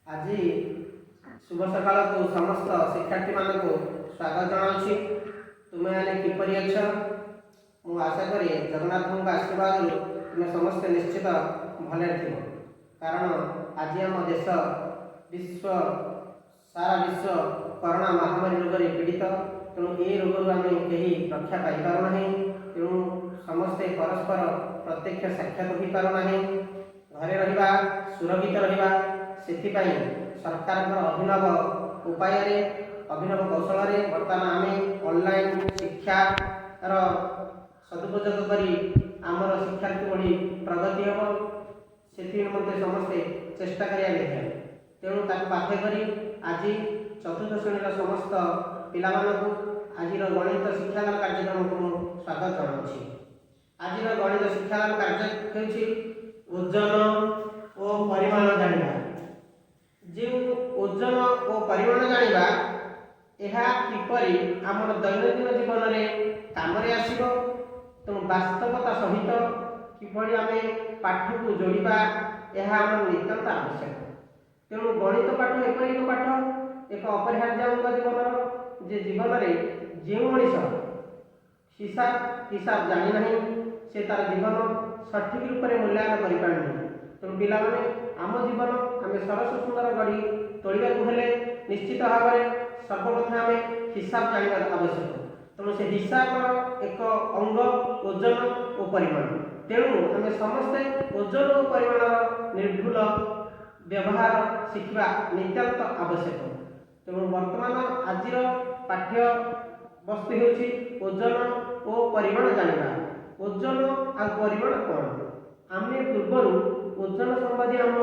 आज शुभ सकाल को समस्त शिक्षार्थी मान को स्वागत जनाऊँगी। तुम्हें मैंने किपरि अच्छ मु आशा करी जगन्नाथ आशीर्वाद तुम्हें समस्त निश्चित भले थी। कारण आज आम देश विश्व सारा विश्व कोरोना महामारी रोग पीड़ित। तेणु ये रोग आम कहीं रक्षा पाइबार ना। तेणु समस्ते परस्पर प्रत्यक्ष साक्षात हो पारना। घरे रहिबा सुरक्षित रहिबा सेथिपाई सरकार अभिनव उपाय अभिनव कौशल बर्तमान आम ऑनलाइन शिक्षार सदुपयोग करी आमर शिक्षार्थी बढ़ी प्रगति हम से निमंते समस्ते चेष्टा करिया। तेणु ताकू बाध्य करी आज चतुर्थ श्रेणी समस्त पिला आज गणित शिक्षादान कार्यक्रम को स्वागत जनाऊँगी। आज गणित शिक्षादान कार्य ओजन और परिमाण जाना। जो ओजन और परिमाण जाना यह किपरि आम दैनंदिन जीवन में काम आसो। तेणु वास्तवता सहित किपरि आम पाठ को जोड़ा यह आम नितांत आवश्यक। तेणु गणित पाठ एपरि एक पाठ एक अपरिहार्य अंग जीवन जे जीवन में जो मनीष हिसाब हिसाब जानी ना से तार जीवन सठिक रूप में मूल्यांकन कर पारना। तेणु पिला आम जीवन आम सरस सुंदर गढ़ी तोड़ा हेले निश्चित भाव में सर्वप्रथम आम हिसाब जानवर आवश्यक। तेणु से हिसाब एक अंग ओजन और परिमाण। तेणु आम समस्ते ओजन और परिमाण निर्भुल व्यवहार शिखा नितांत आवश्यक। तेणु वर्तमान आज पाठ्य वस्तु हो ओजन और परिमाण जाना। ओजन आ परिमाण कौन आम पूर्वर ओजन संबंधी आम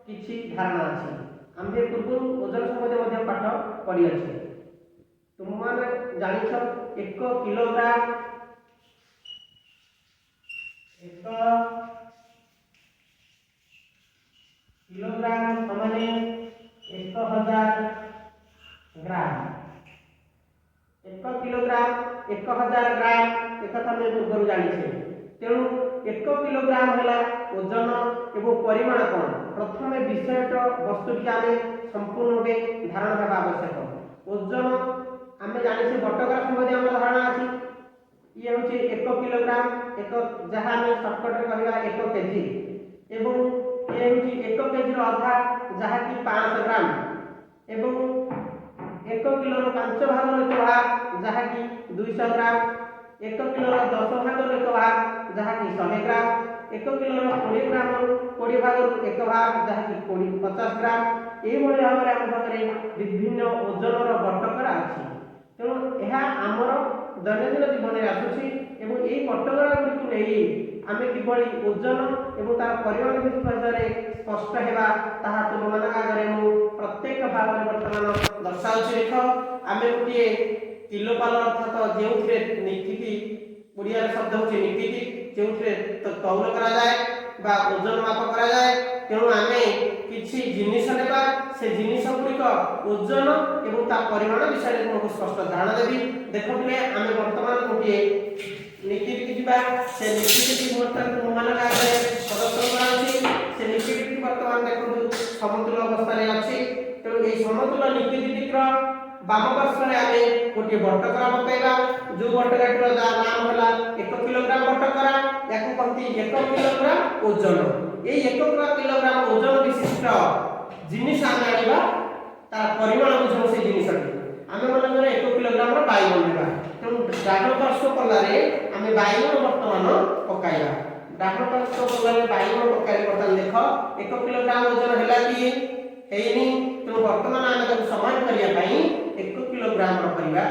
किसी धारणा अच्छी। आम पूर्व ओजन संबंधी पाठ पढ़ी अच्छे। तुम मैंने जान 1 किलोग्राम 1 किलोग्राम समान 1000 ग्राम। 1 किलोग्राम 1000 ग्राम एक पूर्व जानी। तेणु 1 किलोग्राम है ओजन एवं परिमाण कौन प्रथम विषय वस्तु की आम संपूर्ण रूपे धारणा होगा आवश्यक। ओजन आम जाने बटकरा संबंधी आम धारणा अच्छी। ये हूँ 1 किलोग्राम एक जहाँ आम सर्टकट कह 1 केजी एवं ये हूँ 1 केजी अधा जहाँकि 500 ग्राम एवं 1 किलो 5 भाग 1 भाग जहाँकि 200 ग्राम 1 किलो 10 भाग 1 भाग जहाँकि 100 ग्राम 1 किलो 20 ग्राम 20 भाग 1 भाग जहाँकि 50 ग्राम यही भाव में आम पाखे विभिन्न ओजन बटकरा अच्छी। तेणु यह आमर दैनंदिन जीवन में आसूसी यही बटकरा गुड़ी को नहीं आम किभली ओजन और तार परिमाण विषय स्पष्ट होगा ताहा तुम मान आगे मुझे प्रत्येक भाव में बर्तमान दर्शाऊँ। देख आम गोटे किलोपाल अर्थात जो नीति ओडिया शब्द हूँ नीति जो तौल कराए ओजन माप कराए। तेणु आम किसी जिनिस नेबा से जिनिस गुड़िक ओजन और ता परिमाण विषय में तुमको स्पष्ट धारणा देवी। देख पे आम बर्तमान गोटे नीति से नीति बर्तमान तुम मान आगे प्रदर्शन कराई। से नीति बर्तमान देखो समतुल अवस्था अच्छी। तेणु ये समतुल नीति बाम पार्श्व आम गोटे बटकरा पकड़ा जो बटकराटर नाम है 1 किलोग्राम बटकरा या कहती 1 किलोग्राम ओजन। ये 1 किलोग्राम ओजन विशिष्ट जिनिस आम आना तार परिमाण बुझ से जिनस आम मन 1 किलोग्राम बैगन ना। तेणु डान पार्श्व कलारे आम बैगन बर्तमान पकाइबा डान पार्श्व कलारे बैगन पकाइले बर्तमान देख 1 किलोग्राम ओजन है कि हैनी। तेणु बर्तमान आम समान करने 1 किलोग्राम परिवा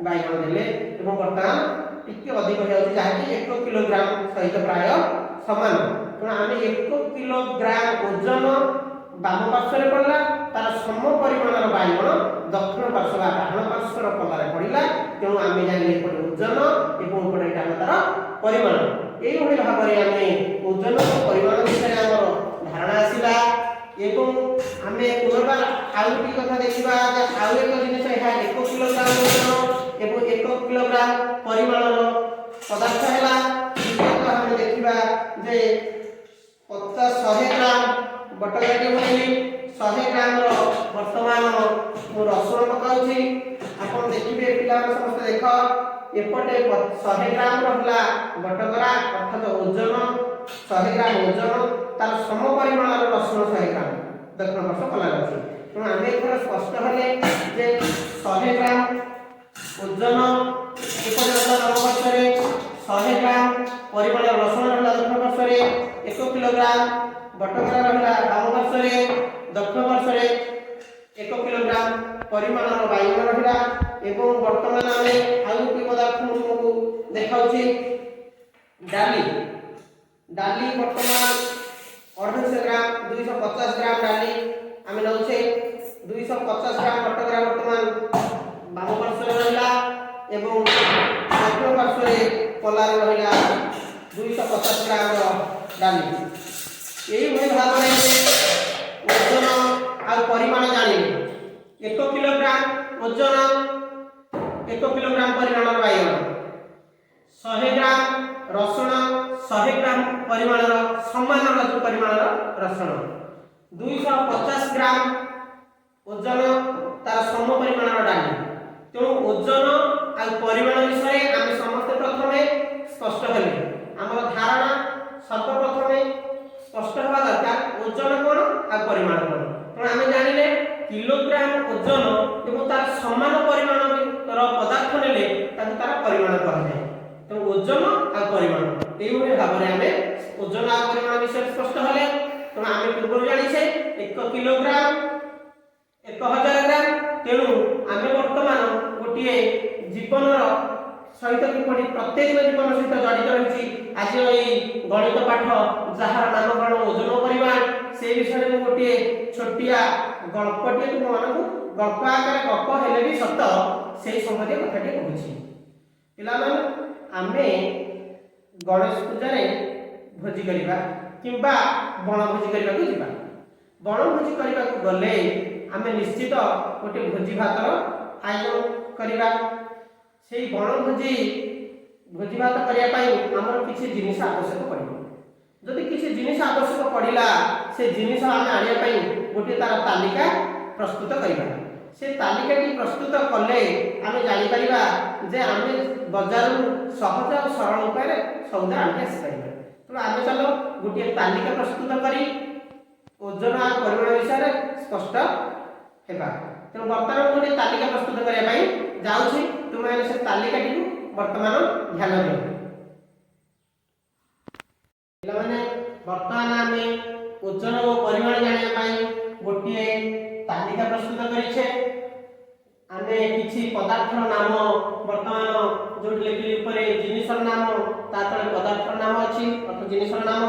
बैगन देले बर्तमान टिके अधिक हो जहाँकि 1 किलोग्राम सहित प्राय सामान। तेणु आम 1 किलोग्राम ओजन बाम पार्श्व पड़ा तार सम परिमाण बैगन दक्षिण पार्श्व डाण पार्श्व कलार पड़ा। तेणु आम जाने ओजन और तार परिमाण यही भाव में आम ओजन और परिमाण विषय आम धारणा आसला। आम पुनर्बार आउ कथा देखा आउ एक जिनिस 1 किलोग्राम ओजन और 1 किलोग्राम परिमाण पदार्थ है। द्वितीयतः आम देखा 50-100 ग्राम बटकराटी बनैली 100 ग्राम रो वर्तमान मु रसुण पकाउछि। आपण देखिबे पिला समस्त देख एपटे 100 ग्राम रहला बटकरा अर्थात ओजन 100 ग्राम ओजन तार सम परिमाण रसुण 100 ग्राम दक्षिण पार्श्व कला अछि। तो आमे एथर स्पष्ट हले जे 100 ग्राम ओजन एपटे रहला नव पार्श्वरे 100 ग्राम परिमाण रसुण रहला दक्षिण पार्श्वरे 1 किलोग्राम बटकरा रहला बाम पार्श्वरे दक्षिण पार्श्वरे 1 किलोग्राम परिमाण बाइगण रहला। एवं वर्तमान आमे आलू के पदार्थ तुमको देखाउछि डाली डाली वर्तमान 250 ग्राम 250 ग्राम डाली आमे नउछे 250 ग्राम बटकरा वर्तमान बाम पार्श्वरे रहला एवं दक्षिण पार्श्वरे पलार रहला 250 ग्राम डाली। एही भली भाबरे ओजन आ परिमाण जानिबे 1 किलोग्राम ओजन 1 किलोग्राम परिमाणर बाइगण 100 ग्राम रसुण 100 ग्राम परिमाणर समान परिमाणर रसुण 250 ग्राम ओजन तार सम परिमाणर डाली। तेणु ओजन आ परिमाण विषय आम समस्त प्रथमे स्पष्ट हेले आम धारणा सर्वप्रथमे स्पष्ट हवा दरकार ओजन कोन आ परिमाण कोन। तेणु आम जानिले किलोग्राम ओजन एवं तार समान परिमाण पदार्थ नेले तार परिमाण कहते। तो ओजन आ परिमाण एइभली भाबरे आमे ओजन आ परिमाण विषय स्पष्ट हले। तो आमे पूर्व जानिछे 1 किलोग्राम 1000 ग्राम। तेणु आमे वर्तमान गोटिए जीवनर सहित किपरि प्रत्येक जीवन सहित जड़ित रहिछि आज एई गणित पाठ जहार नामकरण ओजन परिमाण से विषय में गोटिए छोटिया गल्पटे तुम मानकु गल्प आकार गप हेले भी सत से संबंधी कथाटी कहूछि। पिला माने आमे गणेश पूजा रे भोजी करिबा किंबा बण भोजी करिबा को जिबा बण भोजी करिबा को गले आमे निश्चित गोटे भोजी भातर आयोजन करिबा। सेई बण भोजी भात करिया पई हमर किछि जिनिस आवश्यक पड़िबो। जदि किछि जिनिस आवश्यक पड़िला से जिनिस आमे आनिया पई गोटे तार तालिका प्रस्तुत करिबा। से तालिका की प्रस्तुत कले आमे जानि परिबा जे आमे बाजार सहज और सरल उपाय रे सौदा आनि आसी परिबा। तो आमे चलो गोटे तालिका प्रस्तुत करी ओजन आ परिमाण विषय रे स्पष्ट हेबा। तेणु वर्तमान गोटे तालिका प्रस्तुत करिया पई जाउछि तुमे से तालिका टी वर्तमान ध्यान दियो। पिला माने वर्तमान आमे ओजन और परिमाण जानिया पई गोटे तालिका प्रस्तुत करिछे। आमे किछि पदार्थर नाम वर्तमान जो लेखिली ऊपर जिनिसर नाम ता तळे पदार्थर नाम अछि अथवा जिनिसर नाम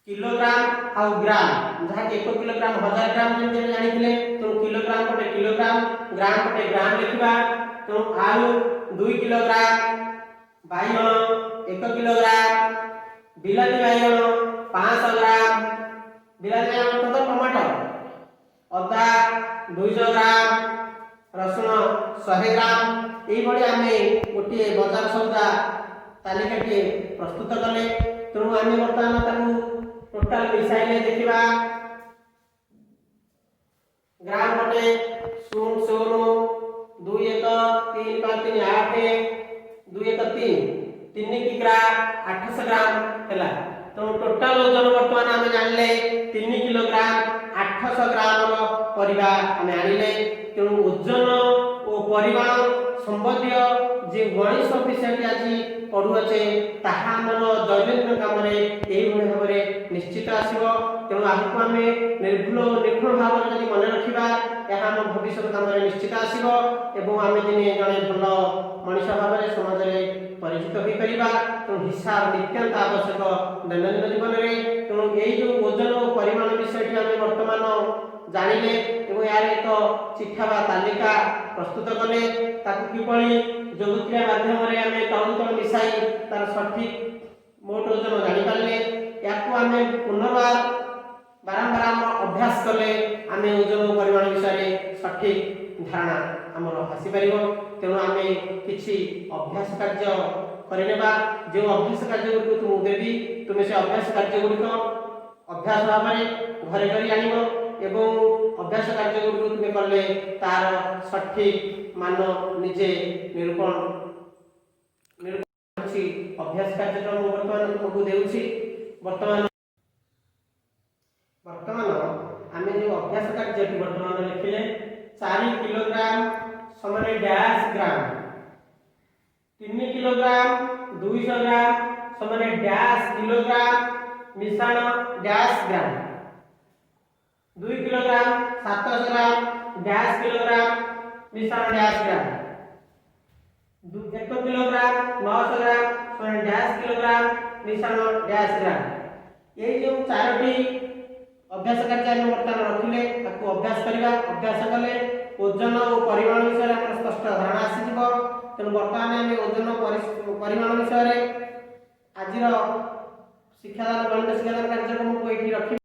किलोग्राम आ ग्राम जहा 1 किलोग्राम 1000 ग्राम जे जानिथिले। तो किलोग्राम पटे किलोग्राम ग्राम पटे ग्राम लिखिबा। तो आलू 2 किलोग्राम बाइगण 1 किलोग्राम बिलाती बाइगण 500 ग्राम बिलाती बाइगण तो टमाटो अदा 200 ग्राम रसुण 100 ग्राम एई भली आमे गोटे बाजार सौदा तालिका के प्रस्तुत कले। तेणु आमे वर्तमान ताकू टोटल मिसाइले देखिबा ग्राम पटे 0 0 2 1 3 5 3 8 2 1 3 किग्रा 800 ग्राम हैला। तो टोटल ओजन वर्तमान आमे जानले 3 किलोग्राम 800 ग्राम रो परिबा आमे आनिले। तेणु ओजन और परिमाण संबंधी जे गणित विषय आज पढ़ुचे ताहा मन दैनंदिन काम भाव निश्चित आसो। तेणु आपको आम निर्भुल निपुण भाव जब मन रखा यह आम भविष्य काम निश्चित आसो एवं आम दिने जड़े भल मनीष भाव समाज में परिचित हो पार। तेणु हिसाब नित्यांत आवश्यक दैनंदिन जीवन में। तेणु यही जो ओजन और परिमाण विषय आम वर्तमान जानिले एवं यार एक चिठा बा तालिका प्रस्तुत कले ताकू किपरि जोगक्रिया माध्यम रे आमे तळु तळ मिसाई तार सठिक मोट ओजन जानि पारले याकू आमे पुनर्बार बारंबार आम अभ्यास कले आमे ओजन परिमाण विषय रे सठिक धारणा हमर आसी परिबो। तेणु आमे किछि अभ्यास कार्य करिनेबा जो अभ्यास कार्य गुडी तुम देबी तुमे से अभ्यास कार्य गुडी को अभ्यास भाव में घरे करी आनिबो एवं अभ्यास कार्य गुरु तुम कले तार सठिक मान निजे निरूपण अभ्यास कार्यक्रम वर्तमान तुमको देउछि। वर्तमान आम जो अभ्यास कार्य वर्तमान लिखिले 4 किलोग्राम समान डैश ग्राम, 3 किलोग्राम 200 ग्राम समान डैश किलोग्राम मिश्रण डैश ग्राम, 2 किलोग्राम 700 ग्राम डैश किलोग्राम मिश्रण डैश ग्राम, 1 किलोग्राम 900 ग्राम समान डैश किलोग्राम मिश्रण डैश ग्राम। ये जो चारोटी अभ्यास कार्य वर्तमान रखिले ताको अभ्यास करवा। अभ्यास कले ओजन और परिमाण विषय में स्पष्ट धारणा आसीजिव। तेणु वर्तमान आम ओजन परिमाण विषय आज शिक्षादान गणित शिक्षादान कार्यक्रम को ये रखी